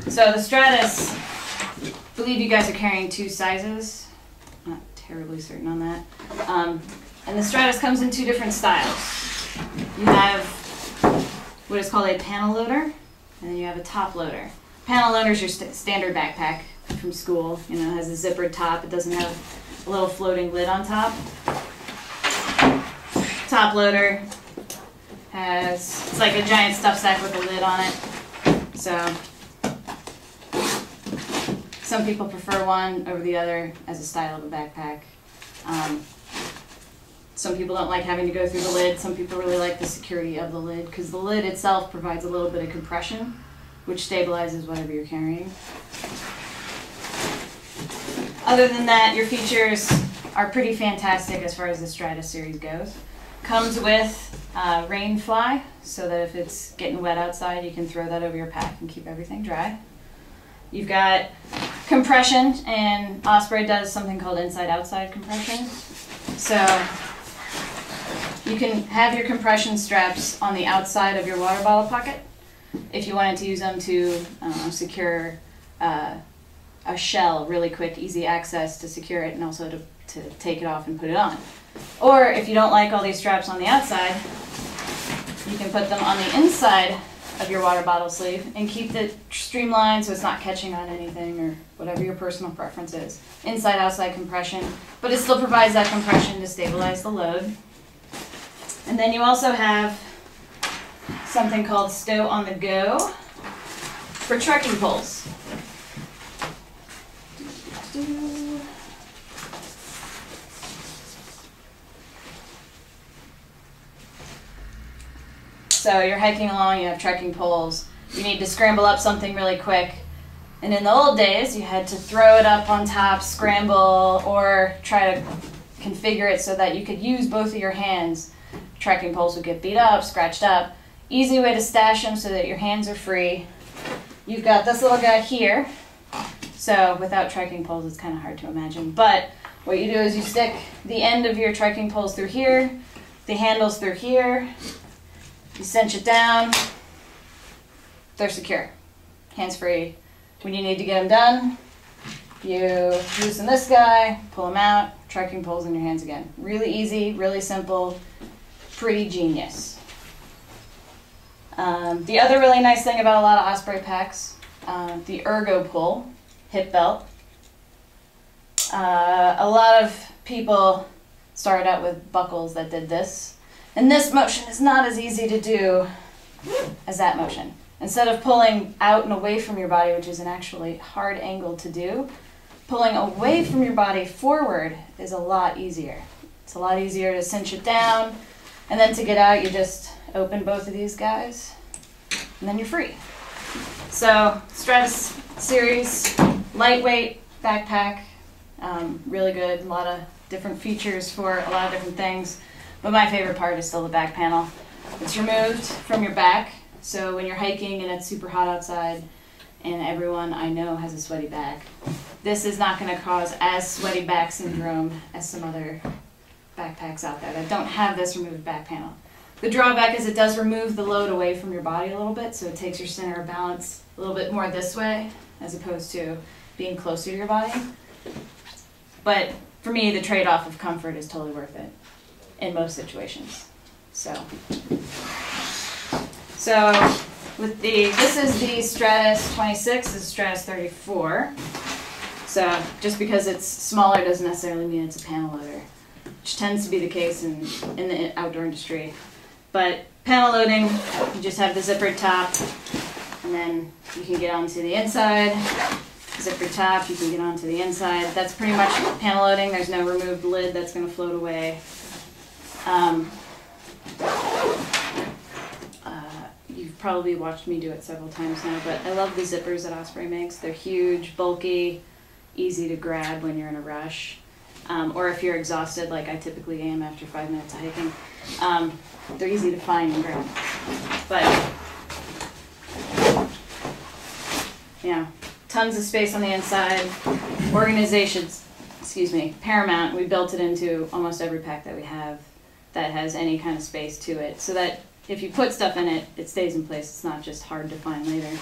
So the Stratos, I believe you guys are carrying 2 sizes. Not terribly certain on that. And the Stratos comes in 2 different styles. You have what is called a panel loader, and then you have a top loader. Panel loader is your standard backpack from school. You know, it has a zippered top. It doesn't have a little floating lid on top. Top loader has, it's like a giant stuff sack with a lid on it. So some people prefer one over the other as a style of a backpack. Some people don't like having to go through the lid. Some people really like the security of the lid because the lid itself provides a little bit of compression, which stabilizes whatever you're carrying. Other than that, your features are pretty fantastic as far as the Stratos series goes. Comes with rain fly, so that if it's getting wet outside, you can throw that over your pack and keep everything dry. You've got compression, and Osprey does something called inside-outside compression. So you can have your compression straps on the outside of your water bottle pocket if you wanted to use them to secure a shell, really quick, easy access to secure it and also to take it off and put it on. Or if you don't like all these straps on the outside, you can put them on the inside of your water bottle sleeve and keep it streamlined so it's not catching on anything or whatever your personal preference is. Inside-outside compression, but it still provides that compression to stabilize the load. And then you also have something called Stow on the Go for trekking poles. So you're hiking along, you have trekking poles, you need to scramble up something really quick. And in the old days, you had to throw it up on top, scramble, or try to configure it so that you could use both of your hands. Trekking poles would get beat up, scratched up. Easy way to stash them so that your hands are free. You've got this little guy here. So without trekking poles, it's kind of hard to imagine. But what you do is you stick the end of your trekking poles through here, the handles through here. You cinch it down, they're secure, hands free. When you need to get them done, you loosen this guy, pull them out, trekking poles in your hands again. Really easy, really simple, pretty genius. The other really nice thing about a lot of Osprey packs, the ergo pull, hip belt. A lot of people started out with buckles that did this. And this motion is not as easy to do as that motion. Instead of pulling out and away from your body, which is an actually hard angle to do, pulling away from your body forward is a lot easier. It's a lot easier to cinch it down, and then to get out, you just open both of these guys, and then you're free. So, Stratos Series, lightweight backpack, really good, a lot of different features for a lot of different things. But my favorite part is still the back panel. It's removed from your back, so when you're hiking and it's super hot outside, and everyone I know has a sweaty back, this is not going to cause as sweaty back syndrome as some other backpacks out there that don't have this removed back panel. The drawback is it does remove the load away from your body a little bit, so it takes your center of balance a little bit more this way, as opposed to being closer to your body. But for me, the trade-off of comfort is totally worth it in most situations. So with this is the Stratos 26, this is Stratos 34. So just because it's smaller doesn't necessarily mean it's a panel loader, which tends to be the case in the outdoor industry. But panel loading, you just have the zippered top, and then you can get onto the inside. Zippered top, you can get onto the inside. That's pretty much panel loading. There's no removed lid that's going to float away. You've probably watched me do it several times now, but I love the zippers that Osprey makes. They're huge, bulky, easy to grab when you're in a rush, or if you're exhausted like I typically am after 5 minutes of hiking. They're easy to find and grab. But yeah, tons of space on the inside. Organization's, paramount. We built it into almost every pack that we have that has any kind of space to it, so that if you put stuff in it, it stays in place. It's not just hard to find later.